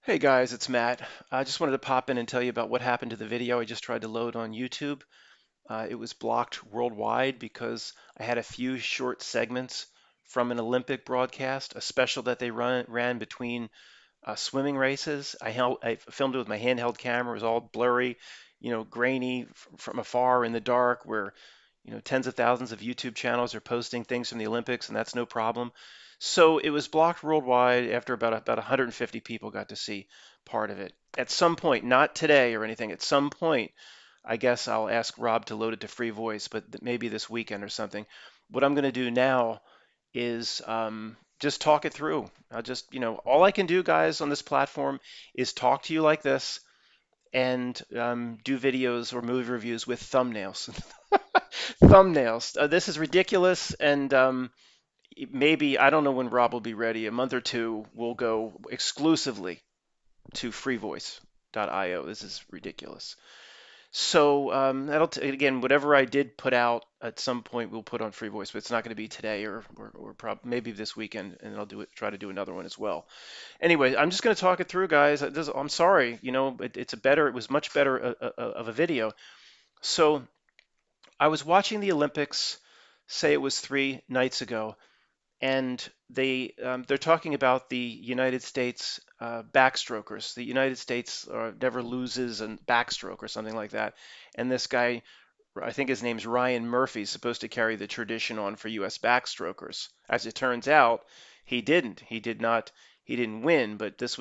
Hey guys, it's Matt. I just wanted to pop in and tell you about what happened to the video I just tried to load on YouTube. It was blocked worldwide because I had a few short segments from an Olympic broadcast, a special that they ran between swimming races. I filmed it with my handheld camera. It was all blurry, grainy from afar in the dark, where tens of thousands of YouTube channels are posting things from the Olympics, and that's no problem. So it was blocked worldwide after about 150 people got to see part of it. At some point, not today or anything, at some point, I guess I'll ask Rob to load it to Free Voice, but maybe this weekend or something. What I'm going to do now is just talk it through. All I can do, guys, on this platform is talk to you like this and do videos or movie reviews with thumbnails. Thumbnails. This is ridiculous, and maybe I don't know when Rob will be ready. A month or two, we'll go exclusively to freevoice.io. This is ridiculous. So again, whatever I did put out at some point, we'll put on Free Voice, but it's not going to be today or maybe this weekend, and I'll try to do another one as well. Anyway, I'm just going to talk it through, guys. I'm sorry, it was much better of a video. So I was watching the Olympics, say it was 3 nights ago, and they're talking about the United States backstrokers. The United States never loses a backstroke or something like that. And this guy, I think his name's Ryan Murphy, is supposed to carry the tradition on for U.S. backstrokers. As it turns out, he didn't. He did not. He didn't win. But this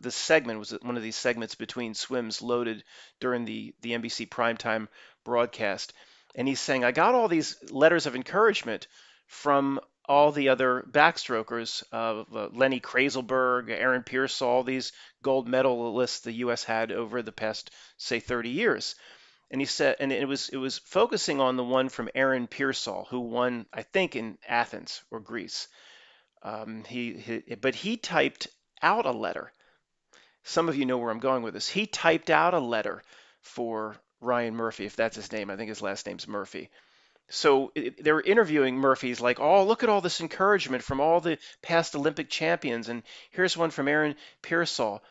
segment was one of these segments between swims loaded during the NBC primetime broadcast. And he's saying, I got all these letters of encouragement from all the other backstrokers, Lenny Krazelberg, Aaron Pearsall, these gold medalists the U.S. had over the past, say, 30 years. And he said, and it was focusing on the one from Aaron Pearsall, who won, I think, in Athens or Greece. But he typed out a letter. Some of you know where I'm going with this. He typed out a letter for Ryan Murphy, if that's his name. I think his last name's Murphy. So they're interviewing Murphy's like, oh, look at all this encouragement from all the past Olympic champions, and here's one from Aaron Pearsall,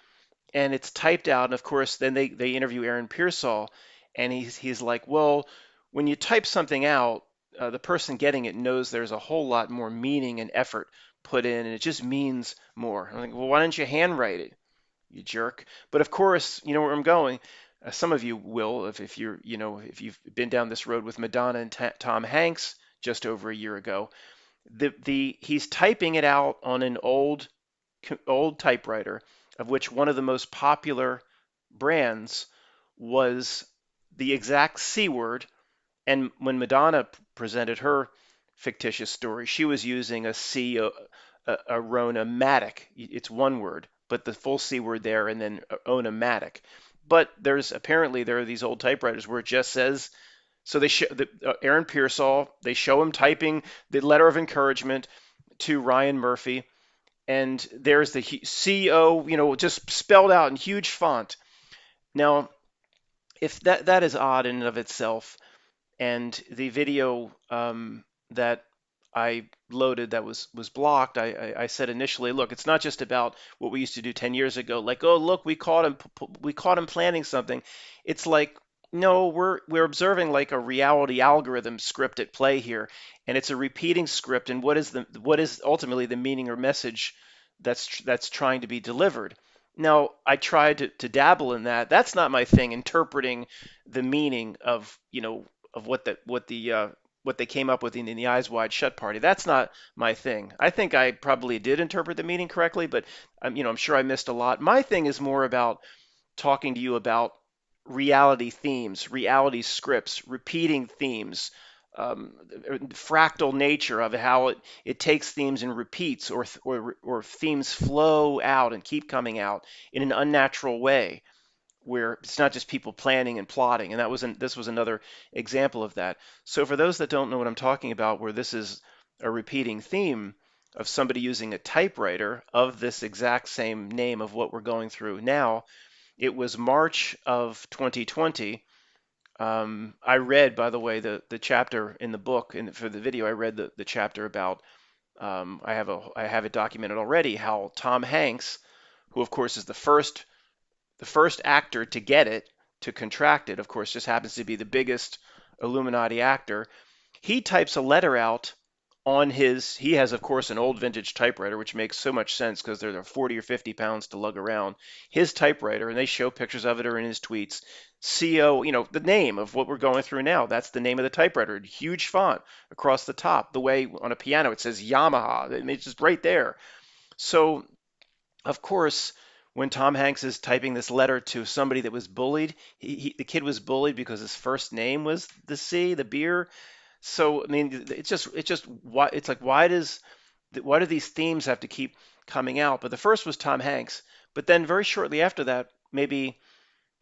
and it's typed out. And of course, then they interview Aaron Pearsall, and he's like, well, when you type something out, the person getting it knows there's a whole lot more meaning and effort put in, and it just means more. I'm like, well, why don't you handwrite it, you jerk? But of course, you know where I'm going. Some of you will, if you're, if you've been down this road with Madonna and Tom Hanks just over a year ago. He's typing it out on an old typewriter, of which one of the most popular brands was the exact C word. And when Madonna presented her fictitious story, she was using a Rona-matic. It's one word, but the full C word there, and then onomatic. But there are these old typewriters where it just says. So Aaron Pearsall. They show him typing the letter of encouragement to Ryan Murphy, and there's the CO, just spelled out in huge font. Now, if that is odd in and of itself, and the video that I loaded that was blocked, I said initially, look, it's not just about what we used to do 10 years ago, like, oh, look, we caught him planning something. It's like, no, we're observing like a reality algorithm script at play here, and it's a repeating script. And what is ultimately the meaning or message that's trying to be delivered? Now, I tried to dabble in that. That's not my thing, interpreting the meaning of what they came up with in the Eyes Wide Shut party. That's not my thing. I think I probably did interpret the meaning correctly, but I'm sure I missed a lot. My thing is more about talking to you about reality themes, reality scripts, repeating themes, fractal nature of how it takes themes and repeats, or themes flow out and keep coming out in an unnatural way where it's not just people planning and plotting. And this was another example of that. So for those that don't know what I'm talking about, where this is a repeating theme of somebody using a typewriter of this exact same name of what we're going through now, it was March of 2020. I read, by the way, the chapter in the book, and for the video, I read the chapter about. I have it documented already how Tom Hanks, who of course is the first actor to get it, to contract it, of course, just happens to be the biggest Illuminati actor. He types a letter out on he has, of course, an old vintage typewriter, which makes so much sense because they're 40 or 50 pounds to lug around. His typewriter, and they show pictures of it or in his tweets. CO, the name of what we're going through now. That's the name of the typewriter. Huge font across the top. The way on a piano it says Yamaha. It's just right there. So of course, when Tom Hanks is typing this letter to somebody that was bullied, the kid was bullied because his first name was the C, the beer. So I mean, it's just why it's like why do these themes have to keep coming out? But the first was Tom Hanks, but then very shortly after that, maybe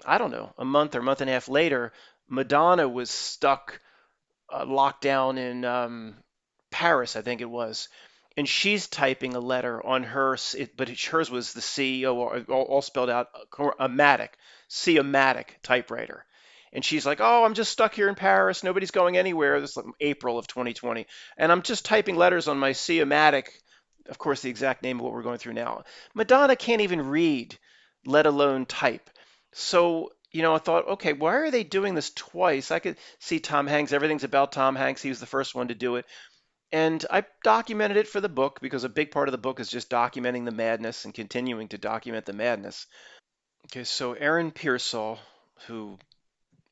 I don't know, a month or month and a half later, Madonna was stuck locked down in Paris, I think it was, and she's typing a letter on but hers was the CEO, all spelled out, a Matic, C-O-Matic typewriter. And she's like, "Oh, I'm just stuck here in Paris. Nobody's going anywhere." This is like April of 2020, and I'm just typing letters on my C-O-Matic. Of course, the exact name of what we're going through now. Madonna can't even read, let alone type. So, I thought, okay, why are they doing this twice? I could see Tom Hanks. Everything's about Tom Hanks. He was the first one to do it. And I documented it for the book because a big part of the book is just documenting the madness and continuing to document the madness. Okay, so Aaron Pearsall, who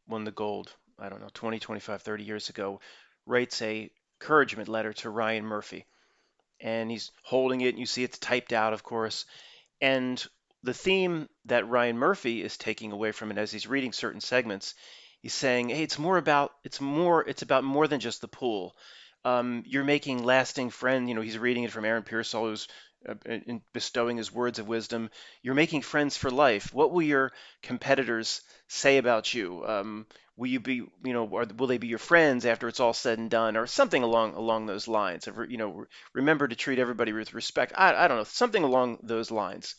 won the gold, I don't know, 20, 25, 30 years ago, writes a encouragement letter to Ryan Murphy. And he's holding it, and you see it's typed out, of course. And the theme that Ryan Murphy is taking away from it as he's reading certain segments, he's saying, "Hey, it's about more than just the pool. You're making lasting friends." He's reading it from Aaron Pearsall, who's bestowing his words of wisdom. You're making friends for life. What will your competitors say about you? Will you be, or will they be your friends after it's all said and done, or something along those lines? Remember to treat everybody with respect. I don't know, something along those lines.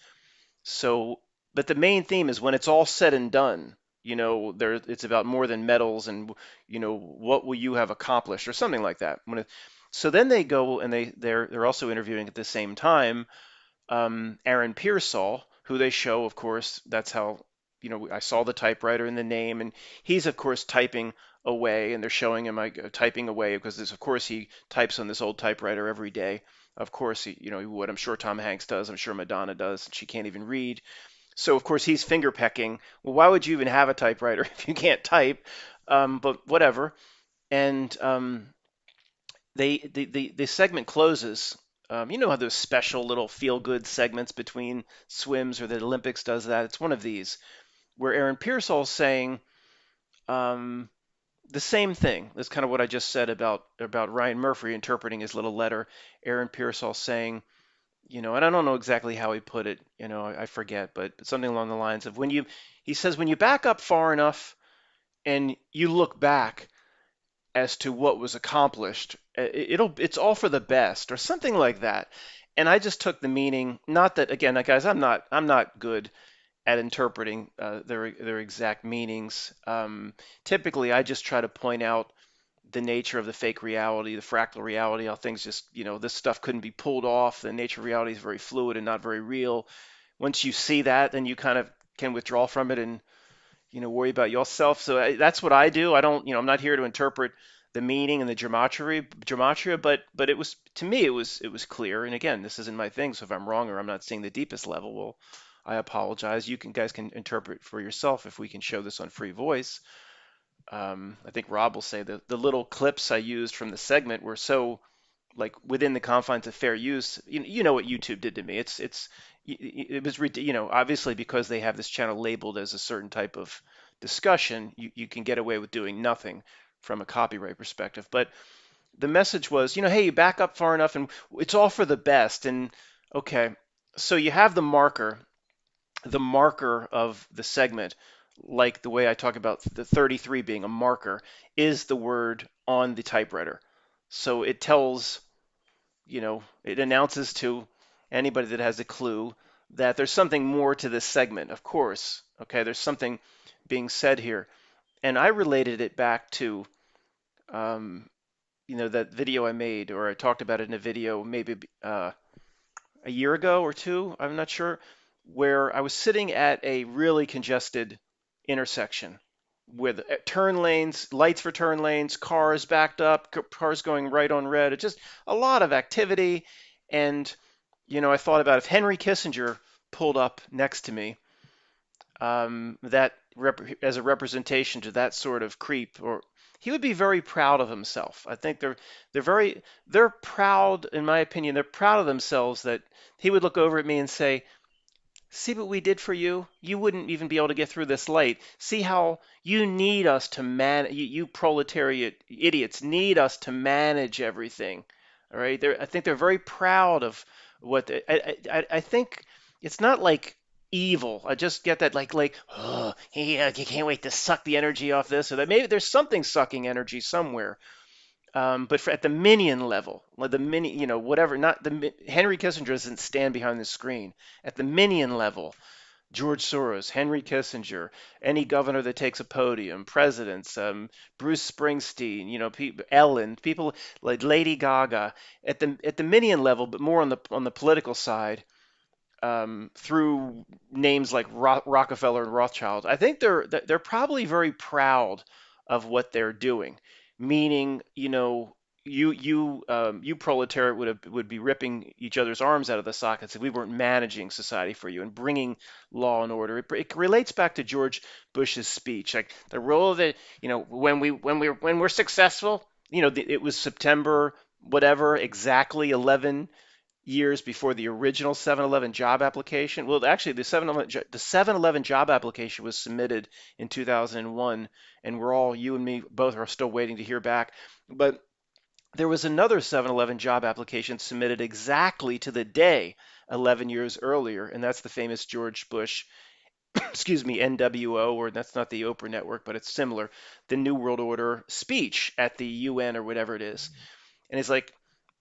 So, but the main theme is when it's all said and done, it's about more than medals and, what will you have accomplished or something like that. So then they go and they're also interviewing at the same time Aaron Pearsall, who they show, of course, that's how, I saw the typewriter in the name, and he's, of course, typing away, and they're showing him typing away because, of course, he types on this old typewriter every day. Of course, he would. I'm sure Tom Hanks does. I'm sure Madonna does. She can't even read. So, of course, he's finger pecking. Well, why would you even have a typewriter if you can't type? But whatever. And the segment closes. You know how those special little feel good segments between swims or the Olympics does that? It's one of these where Aaron Pearsall's saying um, the same thing. That's kind of what I just said about Ryan Murphy interpreting his little letter. Aaron Pearsall saying, and I don't know exactly how he put it. I forget, but something along the lines of he says, when you back up far enough and you look back as to what was accomplished. It's all for the best or something like that. And I just took the meaning, not that again, guys, I'm not good at interpreting their exact meanings. Typically, I just try to point out the nature of the fake reality, the fractal reality, how things just, this stuff couldn't be pulled off. The nature of reality is very fluid and not very real. Once you see that, then you kind of can withdraw from it and worry about yourself. So that's what I do. I don't, I'm not here to interpret the meaning and the gematria, but it was to me it was clear. And again, this isn't my thing, so if I'm wrong or I'm not seeing the deepest level, well, I apologize. Guys can interpret for yourself if we can show this on Free Voice. I think Rob will say that the little clips I used from the segment were so like within the confines of fair use. You know what YouTube did to me. It was obviously because they have this channel labeled as a certain type of discussion, you can get away with doing nothing from a copyright perspective. But the message was, hey, you back up far enough and it's all for the best. And okay, so you have the marker of the segment, like the way I talk about the 33 being a marker, is the word on the typewriter. So it announces to anybody that has a clue that there's something more to this segment, of course. Okay, there's something being said here. And I related it back to, that video I made, or I talked about it in a video maybe a year ago or two, I'm not sure, where I was sitting at a really congested intersection with turn lanes, lights for turn lanes, cars backed up, cars going right on red. It's just a lot of activity. And, I thought about if Henry Kissinger pulled up next to me, as a representation to that sort of creep, or he would be very proud of himself. I think they're proud, in my opinion, they're proud of themselves that he would look over at me and say, see what we did for you? You wouldn't even be able to get through this light. See how you need us to you proletariat idiots need us to manage everything. All right? I think they're very proud of what I think it's not like evil. I just get that oh, you can't wait to suck the energy off this or that. Maybe there's something sucking energy somewhere. But at the minion level, like the mini, whatever, not the Henry Kissinger doesn't stand behind the screen. At the minion level, George Soros, Henry Kissinger, any governor that takes a podium, presidents, Bruce Springsteen, Ellen, people like Lady Gaga, at the minion level, but more on the political side, through names like Rockefeller and Rothschild. I think they're probably very proud of what they're doing, meaning, you proletariat would be ripping each other's arms out of the sockets if we weren't managing society for you and bringing law and order. It relates back to George Bush's speech, like the role of the, when we're successful. It was September whatever exactly 11 years before the original 7-Eleven job application. Well, actually, the 7-Eleven job application was submitted in 2001, and you and me both are still waiting to hear back. But there was another 7-Eleven job application submitted exactly to the day 11 years earlier, and that's the famous George Bush, excuse me, NWO, or that's not the Oprah Network, but it's similar, the New World Order speech at the UN or whatever it is. And it's like,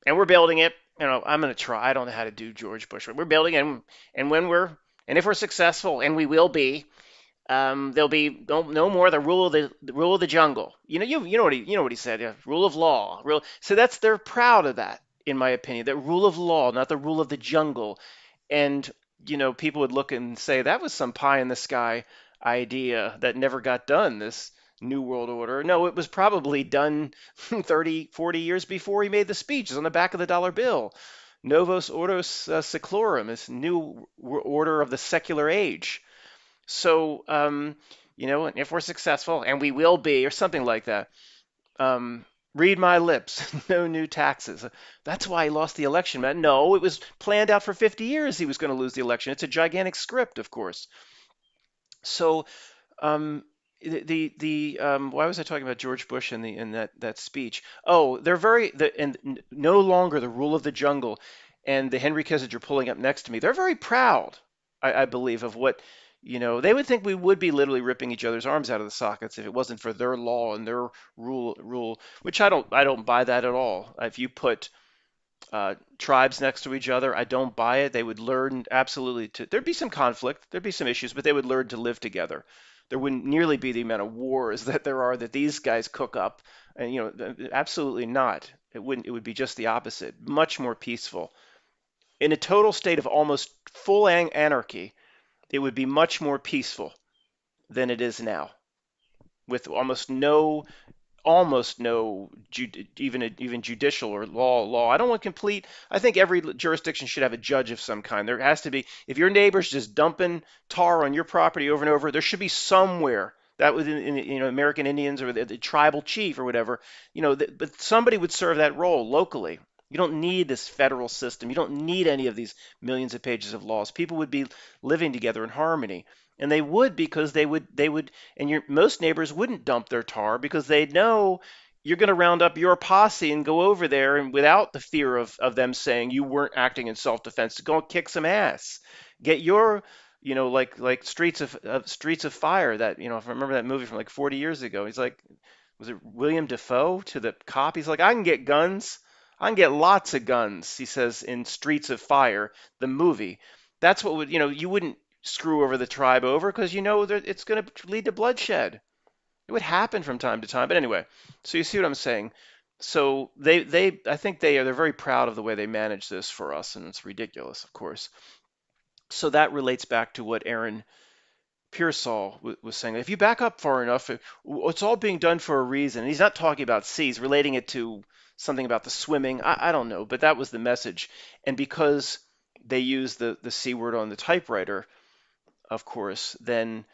and we're building it. I'm going to try. I don't know how to do George Bush. We're building it, and and if we're successful, and we will be, there'll be no more the rule of the jungle. You know what he said. Yeah, rule of law. So they're proud of that, in my opinion. That rule of law, not the rule of the jungle. And people would look and say that was some pie in the sky idea that never got done. This New World Order. No, it was probably done 30, 40 years before he made the speech. It's on the back of the dollar bill. Novos Ordos Seclorum, this new order of the secular age. So, and if we're successful, and we will be, or something like that, um, read my lips, no new taxes. That's why he lost the election, man. No, it was planned out for 50 years he was going to lose the election. It's a gigantic script, of course. So, um, why was I talking about George Bush in that speech? Oh, and no longer the rule of the jungle, and the Henry Kissinger pulling up next to me. They're very proud, I believe, of what, they would think we would be literally ripping each other's arms out of the sockets if it wasn't for their law and their rule, which I don't buy that at all. If you put tribes next to each other, I don't buy it. They would learn absolutely there'd be some conflict, there'd be some issues, but they would learn to live together. There wouldn't nearly be the amount of wars that there are that these guys cook up. And, absolutely not. It would be just the opposite, much more peaceful. In a total state of almost full anarchy, it would be much more peaceful than it is now, with almost no even judicial or law. I don't want complete. I think every jurisdiction should have a judge of some kind. There has to be. If your neighbor's just dumping tar on your property over and over, there should be somewhere that within American Indians or the tribal chief or whatever, but somebody would serve that role locally. You don't need this federal system. You don't need any of these millions of pages of laws. People would be living together in harmony. And they would, because they would, and most neighbors wouldn't dump their tar because they know you're going to round up your posse and go over there, and without the fear of them saying you weren't acting in self-defense, to go and kick some ass. Get your, like Streets of Fire, that, if I remember that movie from like 40 years ago. He's like, was it William Defoe, to the cop? He's like, I can get guns. I can get lots of guns, he says in Streets of Fire, the movie. That's what you wouldn't screw over the tribe over, because that it's going to lead to bloodshed. It would happen from time to time. But anyway, so you see what I'm saying. So I think they're very proud of the way they manage this for us, and it's ridiculous, of course. So that relates back to what Aaron Pearsall was saying. If you back up far enough, it's all being done for a reason. And he's not talking about seas, relating it to something about the swimming. I don't know, but that was the message. And because they use the C word on the typewriter, of course, then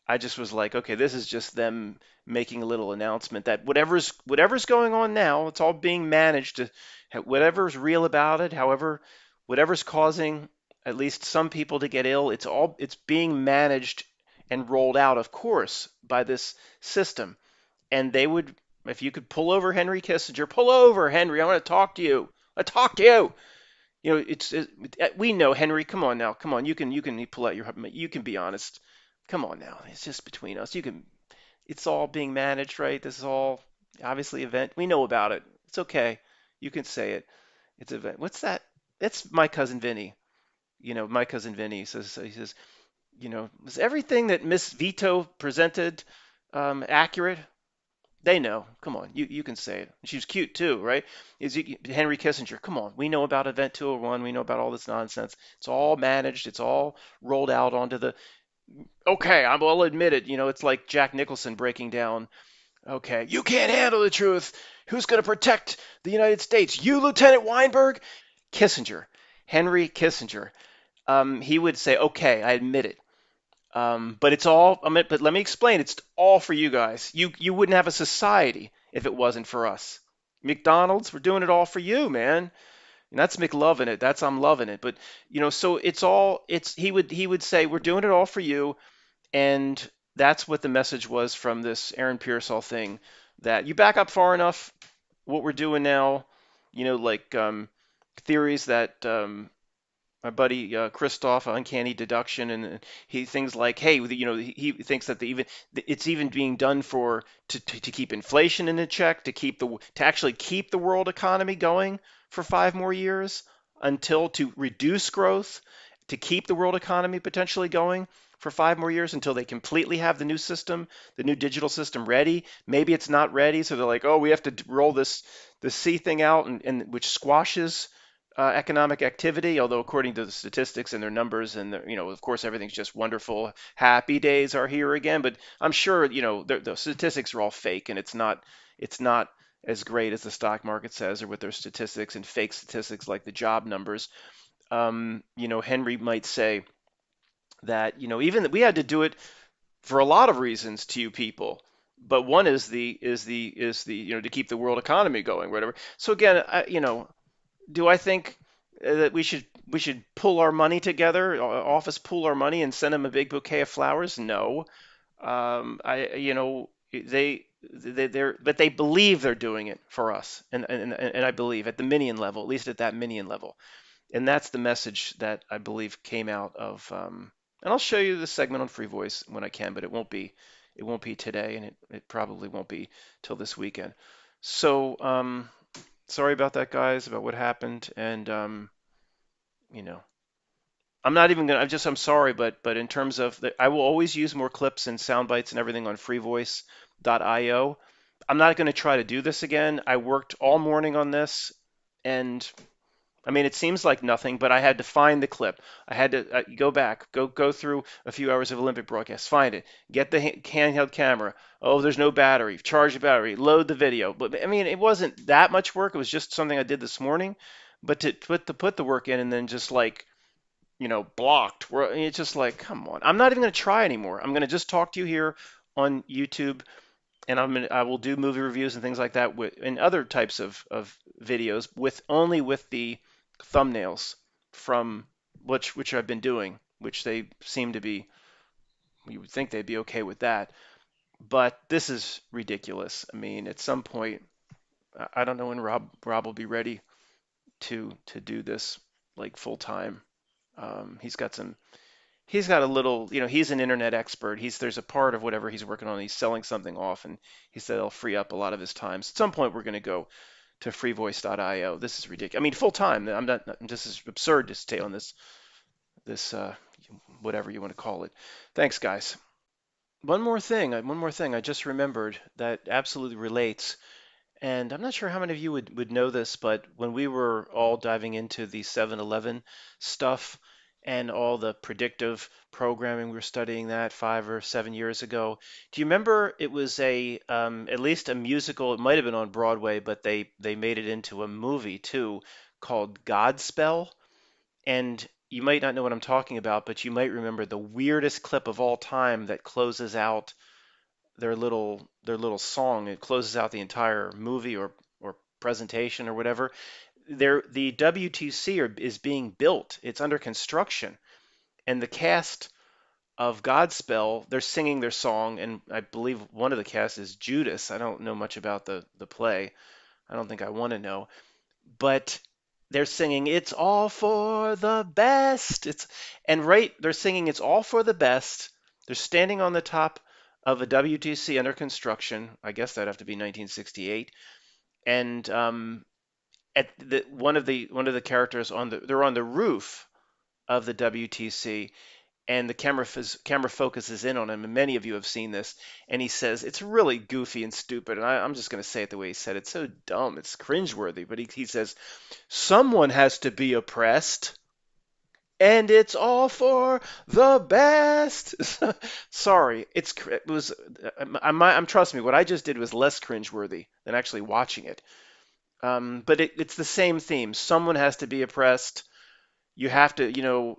I just was like, okay, this is just them making a little announcement that whatever's going on now, it's all being managed to whatever's real about it, however, whatever's causing at least some people to get ill, it's being managed and rolled out, of course, by this system. And they would, if you could pull over Henry Kissinger, pull over Henry, I want to talk to you. I talk to you. You know, we know Henry. Come on now, come on. You can pull out your. You can be honest. Come on now. It's just between us. You can. It's all being managed, right? This is all obviously event. We know about it. It's okay. You can say it. It's event. What's that? That's my cousin Vinny. My cousin Vinny he says, was everything that Miss Vito presented accurate? They know. Come on, you can say it. She was cute too, right? Henry Kissinger? Come on, we know about Event 201. We know about all this nonsense. It's all managed. It's all rolled out onto the. Okay, I will admit it. It's like Jack Nicholson breaking down. Okay, you can't handle the truth. Who's going to protect the United States? You, Lieutenant Weinberg? Kissinger, Henry Kissinger. He would say, "Okay, I admit it." But it's all. But let me explain. It's all for you guys. You wouldn't have a society if it wasn't for us. McDonald's, we're doing it all for you, man. And that's McLovin it. That's I'm loving it. But so it's all. It's he would say we're doing it all for you, and that's what the message was from this Aaron Pearsall thing. That you back up far enough, what we're doing now, like theories that my buddy Christoph, Uncanny Deduction, and he things like, hey, he thinks that it's even being done for to keep inflation in check, to actually keep the world economy going for 5 more years, until to reduce growth, to keep the world economy potentially going for 5 more years until they completely have the new system, the new digital system ready. Maybe it's not ready, so they're like, oh, we have to roll the C thing out, and which squashes economic activity, although according to the statistics and their numbers and of course everything's just wonderful, happy days are here again. But I'm sure the statistics are all fake, and it's not as great as the stock market says, or with their statistics and fake statistics like the job numbers. Henry might say that even that we had to do it for a lot of reasons to you people, but one is the to keep the world economy going, whatever. So again, do I think that we should pull our money together, office pull our money and send them a big bouquet of flowers? No. I they're but they believe they're doing it for us, and I believe at the minion level, at least at that minion level, and that's the message that I believe came out of. And I'll show you the segment on Free Voice when I can, but it won't be today, and it probably won't be till this weekend. So sorry about that, guys, about what happened, and you know, I'm not even gonna. I'm sorry, but in terms of I will always use more clips and sound bites and everything on freevoice.io. I'm not going to try to do this again. I worked all morning on this, and I mean, it seems like nothing, but I had to find the clip. I had to go back, go through a few hours of Olympic broadcast, find it, get the handheld camera. Oh, there's no battery. Charge the battery. Load the video. But I mean, it wasn't that much work. It was just something I did this morning. But to put the work in and then just like blocked. It's just like, come on. I'm not even going to try anymore. I'm going to just talk to you here on YouTube, and I will do movie reviews and things like that and other types of videos with the thumbnails from which I've been doing, which they seem to be. You would think they'd be okay with that, but this is ridiculous. I mean, at some point, I don't know when Rob will be ready to do this like full time. He's got some. He's got a little, he's an internet expert. There's a part of whatever he's working on. He's selling something off, and he said it'll free up a lot of his time. So at some point, we're going to go to freevoice.io. This is ridiculous. I mean, full time. I'm not. This is absurd to stay on this whatever you want to call it. Thanks, guys. One more thing. I just remembered that absolutely relates, and I'm not sure how many of you would know this, but when we were all diving into the 7-Eleven stuff, and all the predictive programming. We were studying that 5 or 7 years ago. Do you remember it was a at least a musical? It might have been on Broadway, but they made it into a movie too called Godspell. And you might not know what I'm talking about, but you might remember the weirdest clip of all time that closes out their little song. It closes out the entire movie or presentation or whatever. The WTC is being built. It's under construction, and the cast of Godspell, they're singing their song, and I believe one of the cast is Judas. I don't know much about the play. I don't think I want to know, but they're singing "It's all for the best." They're singing "It's all for the best." They're standing on the top of a WTC under construction. I guess that'd have to be 1968, and at one of the characters they're on the roof of the WTC, and the camera focuses in on him, and many of you have seen this, and he says it's really goofy and stupid, and I'm just going to say it the way he said it. It's so dumb, it's cringeworthy, but he says, someone has to be oppressed, and it's all for the best. Sorry, it was I'm trust me, what I just did was less cringeworthy than actually watching it. But it's the same theme. Someone has to be oppressed. You have to,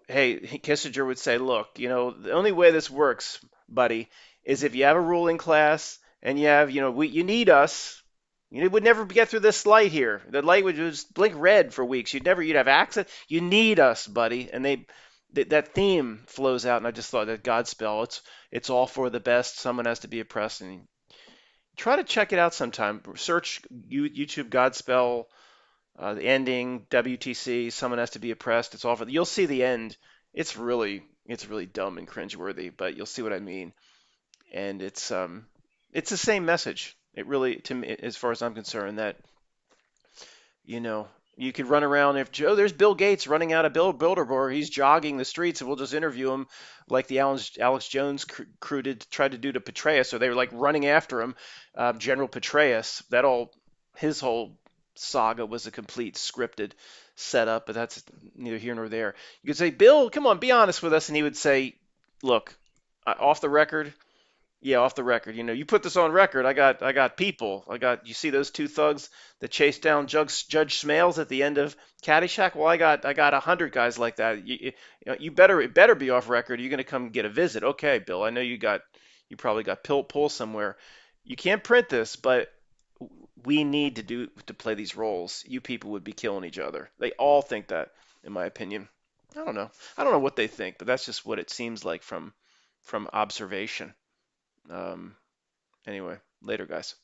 hey, Kissinger would say, look, the only way this works, buddy, is if you have a ruling class and you have, you need us. You would never get through this light here. The light would just blink red for weeks. You'd have access. You need us, buddy. And that theme flows out, and I just thought that Godspell, it's all for the best. Someone has to be oppressed, and try to check it out sometime. Search YouTube Godspell, the ending, WTC, someone has to be oppressed. It's all for. You'll see the end. It's really dumb and cringeworthy, but you'll see what I mean. And it's the same message. It really, to me, as far as I'm concerned, that you know, you could run around if Joe, there's Bill Gates running out of Bilderberg. He's jogging the streets, and we'll just interview him like the Alex Jones crew did tried to do to Petraeus. So they were like running after him, General Petraeus. His whole saga was a complete scripted setup, but that's neither here nor there. You could say, Bill, come on, be honest with us, and he would say, look, off the record, yeah, off the record. You put this on record. I got people. You see those two thugs that chased down Judge Smales at the end of Caddyshack? Well, I got 100 guys like that. You better it better be off record. You're gonna come get a visit. Okay, Bill. I know you probably got pull somewhere. You can't print this, but we need to play these roles. You people would be killing each other. They all think that, in my opinion. I don't know. I don't know what they think, but that's just what it seems like from observation. Um, Anyway, later, guys.